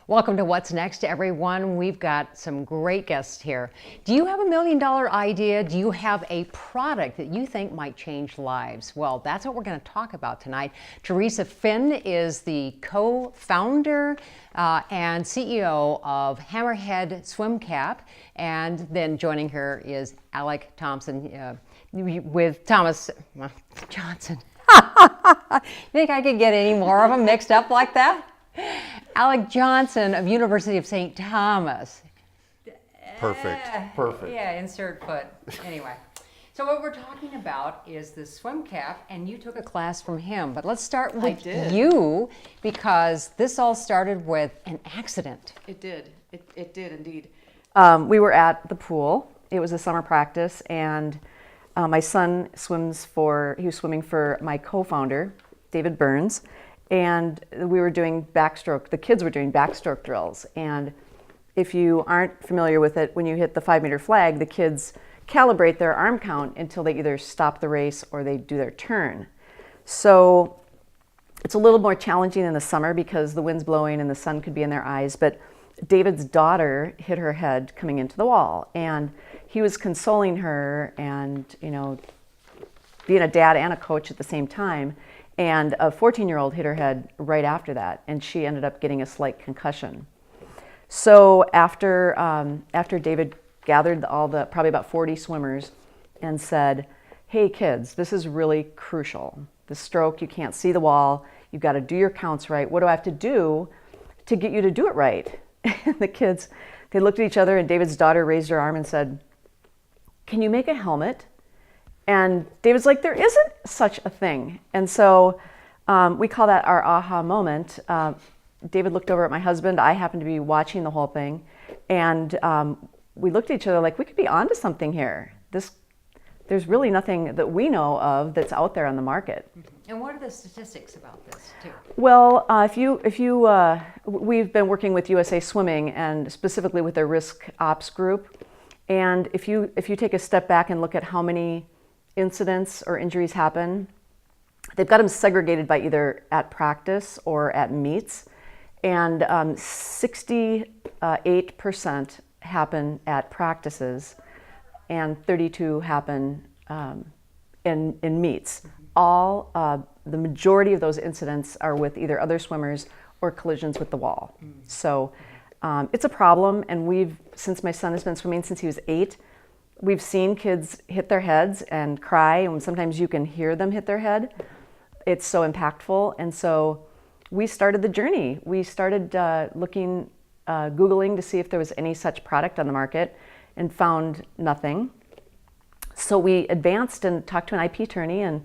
Welcome to What's Next, everyone. We've got some great guests here. Do you have $1 million idea? Do you have a product that you think might change lives? Well, that's what we're going to talk about tonight. Theresa Finn is the co-founder and CEO of Hammerman Swim Cap. And then joining her is Alec Thompson with Thomas Johnson. You think I could get any more of them mixed up like that? Alec Johnson of University of St. Thomas. Perfect. Yeah, insert foot. Anyway, so what we're talking about is the swim cap, and you took a class from him. But let's start with you, because this all started with an accident. It did. It did indeed. We were at the pool. It was a summer practice, and my son he was swimming for my co-founder, David Burns. And we were doing backstroke. The kids were doing backstroke drills. And if you aren't familiar with it, when you hit the 5-meter flag, the kids calibrate their arm count until they either stop the race or they do their turn. So it's a little more challenging in the summer because the wind's blowing and the sun could be in their eyes. But David's daughter hit her head coming into the wall. And he was consoling her and, being a dad and a coach at the same time. And a 14-year-old hit her head right after that, and she ended up getting a slight concussion. So after David gathered probably about 40 swimmers and said, hey kids, this is really crucial. The stroke, you can't see the wall, you've got to do your counts right. What do I have to do to get you to do it right? And the kids, they looked at each other, and David's daughter raised her arm and said, can you make a helmet? And David's like, there isn't such a thing. And so we call that our aha moment. David looked over at my husband. I happened to be watching the whole thing. And we looked at each other like, we could be onto something here. There's really nothing that we know of that's out there on the market. And what are the statistics about this, too? Well, we've been working with USA Swimming and specifically with their risk ops group. And if you take a step back and look at how many incidents or injuries happen, they've got them segregated by either at practice or at meets, and 68% happen at practices and 32 happen in meets. The majority of those incidents are with either other swimmers or collisions with the wall. So it's a problem, and since my son has been swimming since he was 8, we've seen kids hit their heads and cry, and sometimes you can hear them hit their head. It's so impactful, and so we started the journey. We started Googling to see if there was any such product on the market and found nothing. So we advanced and talked to an IP attorney, and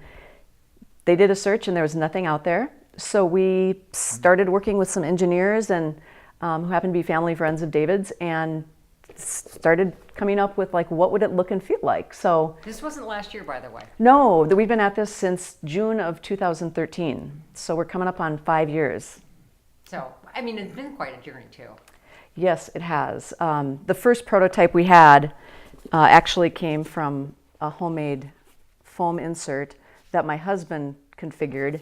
they did a search, and there was nothing out there. So we started working with some engineers and who happened to be family friends of David's, and started coming up with what would it look and feel like. So this wasn't last year, by the way. No, we've been at this since June of 2013. So we're coming up on 5 years. So, it's been quite a journey too. Yes, it has. The first prototype we had actually came from a homemade foam insert that my husband configured.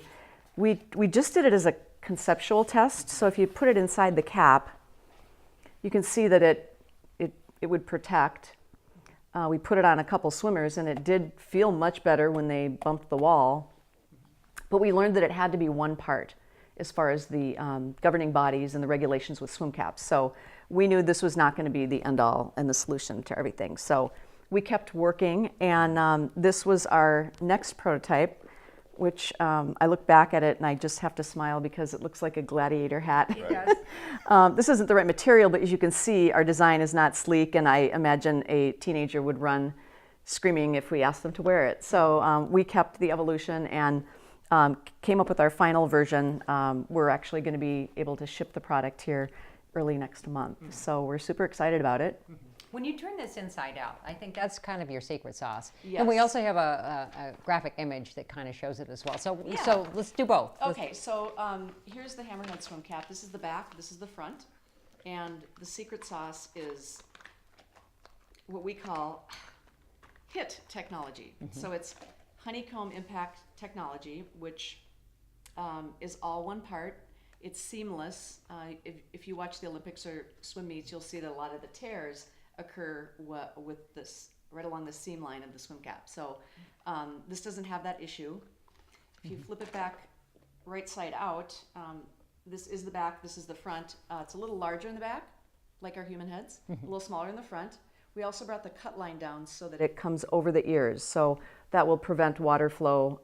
We just did it as a conceptual test. So if you put it inside the cap, you can see that it would protect. We put it on a couple swimmers, and it did feel much better when they bumped the wall. But we learned that it had to be one part as far as the governing bodies and the regulations with swim caps. So we knew this was not going to be the end-all and the solution to everything. So we kept working, and this was our next prototype, which I look back at it and I just have to smile because it looks like a gladiator hat. Yes. This isn't the right material, but as you can see, our design is not sleek, and I imagine a teenager would run screaming if we asked them to wear it. So we kept the evolution and came up with our final version. We're actually going to be able to ship the product here early next month. So we're super excited about it. When you turn this inside out, I think that's kind of your secret sauce. Yes. And we also have a graphic image that kind of shows it as well. So let's do both. Okay, so here's the Hammerman Swim Cap. This is the back, this is the front. And the secret sauce is what we call HIT technology. So it's honeycomb impact technology, which is all one part. It's seamless. If you watch the Olympics or swim meets, you'll see that a lot of the tears occur with this right along the seam line of the swim cap. So this doesn't have that issue. If you flip it back right side out, this is the back, this is the front. It's a little larger in the back, like our human heads, a little smaller in the front. We also brought the cut line down so that it comes over the ears. So that will prevent water flow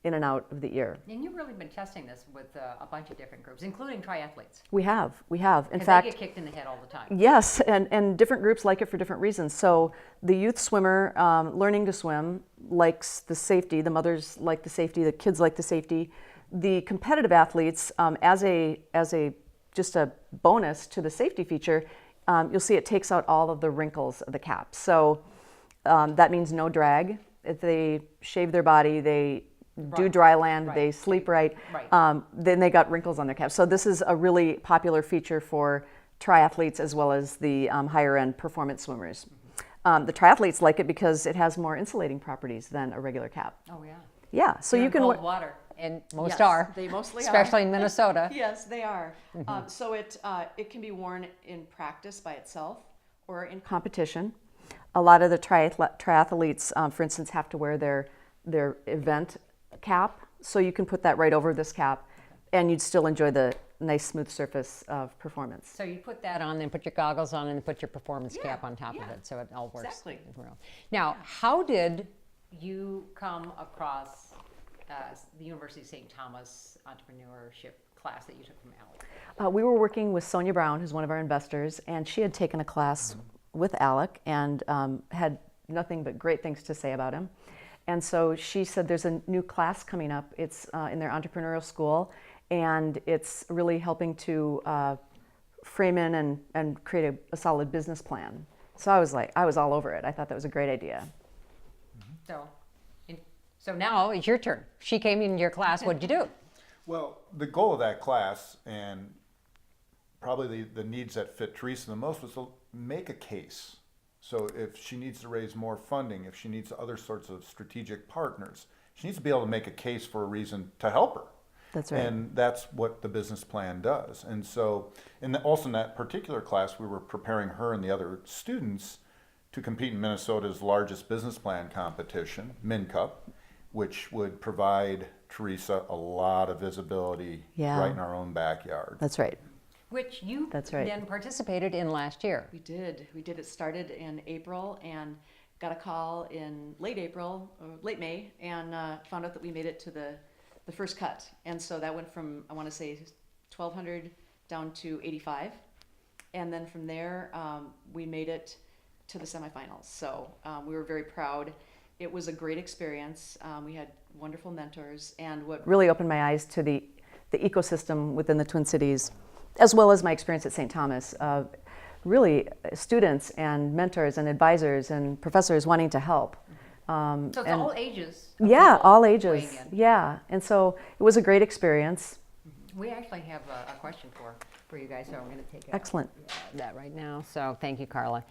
in and out of the ear. And you've really been testing this with a bunch of different groups, including triathletes. We have. In Because fact, they get kicked in the head all the time. yes, and different groups like it for different reasons. So the youth swimmer learning to swim likes the safety. The mothers like the safety. The kids like the safety. The competitive athletes, as a just a bonus to the safety feature, you'll see it takes out all of the wrinkles of the cap. So that means no drag. If they shave their body, they do dry land, they sleep right, then they got wrinkles on their cap. So this is a really popular feature for triathletes as well as the higher end performance swimmers. The triathletes like it because it has more insulating properties than a regular cap. Oh yeah. Yeah, so you can cold water, and most Yes, are. they mostly especially are. in Minnesota. Yes, they are. So it can be worn in practice by itself or in competition. A lot of the triathletes, for instance, have to wear their event cap, so you can put that right over this cap, and you'd still enjoy the nice smooth surface of performance. So you put that on, then put your goggles on, and then put your performance cap on top of it, so it all works. Exactly. Now, how did you come across the University of St. Thomas entrepreneurship class that you took from Alec? We were working with Sonia Brown, who's one of our investors, and she had taken a class with Alec and had nothing but great things to say about him. And so she said there's a new class coming up. It's in their entrepreneurial school, and it's really helping to frame in and create a solid business plan. So I was all over it. I thought that was a great idea. So now it's your turn. She came in your class. What did you do? Well, the goal of that class, and probably the needs that fit Theresa the most, was to make a case. So if she needs to raise more funding, if she needs other sorts of strategic partners, she needs to be able to make a case for a reason to help her. That's right. And that's what the business plan does. And so, also in that particular class, we were preparing her and the other students to compete in Minnesota's largest business plan competition, MinCup, which would provide Theresa a lot of visibility right in our own backyard. That's right. Which you That's right. then participated in last year. We did. It started in April and got a call in late April, or late May, and found out that we made it to the first cut. And so that went from, I want to say, 1,200 down to 85. And then from there, we made it to the semifinals. So we were very proud. It was a great experience. We had wonderful mentors. And what really opened my eyes to the ecosystem within the Twin Cities, as well as my experience at St. Thomas, really students and mentors and advisors and professors wanting to help. So it's all ages. Yeah, all ages. weighing in. Yeah, and so it was a great experience. We actually have a question for you guys, so I'm going to take Excellent. that right now. So thank you, Carla.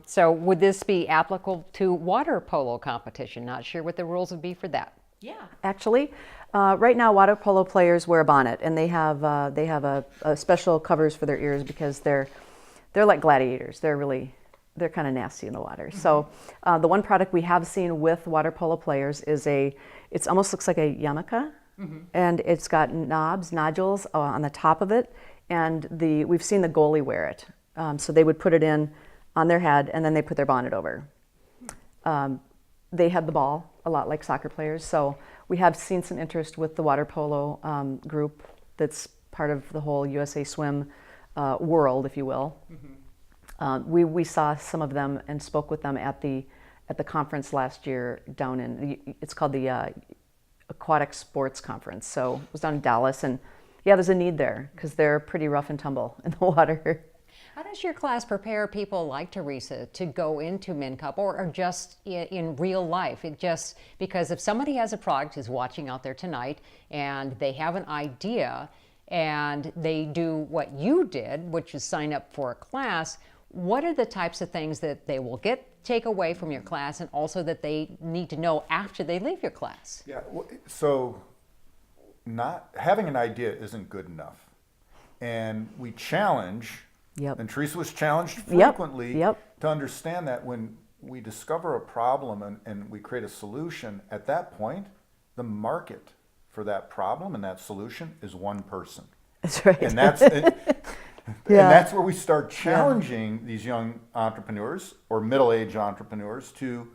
So would this be applicable to water polo competition? Not sure what the rules would be for that. Yeah. Actually, right now water polo players wear a bonnet, and they have a special covers for their ears because they're like gladiators. They're kind of nasty in the water. Mm-hmm. So the one product we have seen with water polo players is it almost looks like a yarmulke, and it's got nodules on the top of it, and we've seen the goalie wear it. So they would put it in on their head, and then they put their bonnet over. They had the ball a lot like soccer players, so we have seen some interest with the water polo group that's part of the whole USA Swim world, if you will. We saw some of them and spoke with them at the conference last year down it's called the Aquatic Sports Conference. So it was down in Dallas, and yeah, there's a need there because they're pretty rough and tumble in the water. How does your class prepare people like Theresa to go into MinCup or just in real life? Because if somebody has a product who's watching out there tonight and they have an idea and they do what you did, which is sign up for a class, what are the types of things that they will take away from your class, and also that they need to know after they leave your class? Yeah, so not having an idea isn't good enough. And we challenge, Yep. and Theresa was challenged Yep. frequently Yep. to understand that when we discover a problem and we create a solution, at that point, the market for that problem and that solution is one person. That's right. And that's and Yeah. that's where we start challenging these young entrepreneurs or middle-aged entrepreneurs to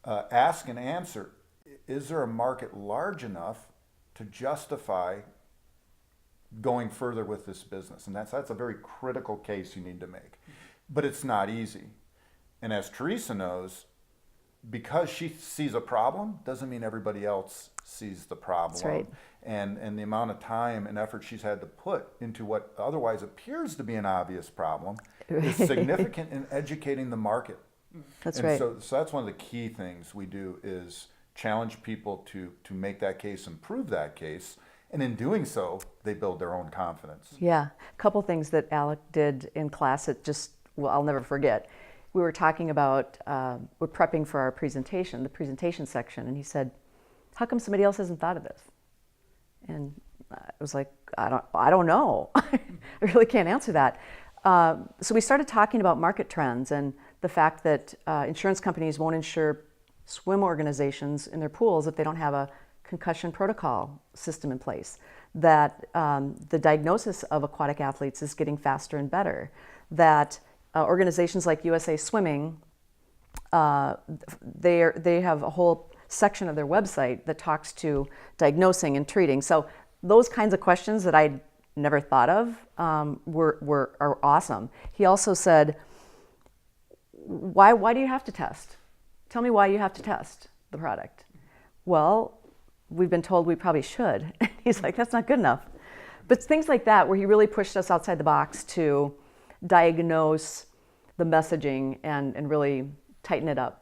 ask and answer, is there a market large enough to justify going further with this business? And that's a very critical case you need to make. But it's not easy. And as Theresa knows, because she sees a problem doesn't mean everybody else sees the problem. That's right. And the amount of time and effort she's had to put into what otherwise appears to be an obvious problem is significant in educating the market. That's and right. So that's one of the key things we do is challenge people to make that case and prove that case. And in doing so, they build their own confidence. Yeah, a couple things that Alec did in class that just, well, I'll never forget. We were talking about, we're prepping for our presentation, the presentation section, and he said, how come somebody else hasn't thought of this? And I was like, I don't know. I really can't answer that. So we started talking about market trends and the fact that insurance companies won't insure swim organizations in their pools if they don't have a concussion protocol system in place, that the diagnosis of aquatic athletes is getting faster and better, that organizations like USA Swimming, they have a whole section of their website that talks to diagnosing and treating. So those kinds of questions that I'd never thought of are awesome. He also said, why do you have to test? Tell me why you have to test the product. Well, we've been told we probably should. He's like, that's not good enough. But things like that, where he really pushed us outside the box to diagnose the messaging and really tighten it up.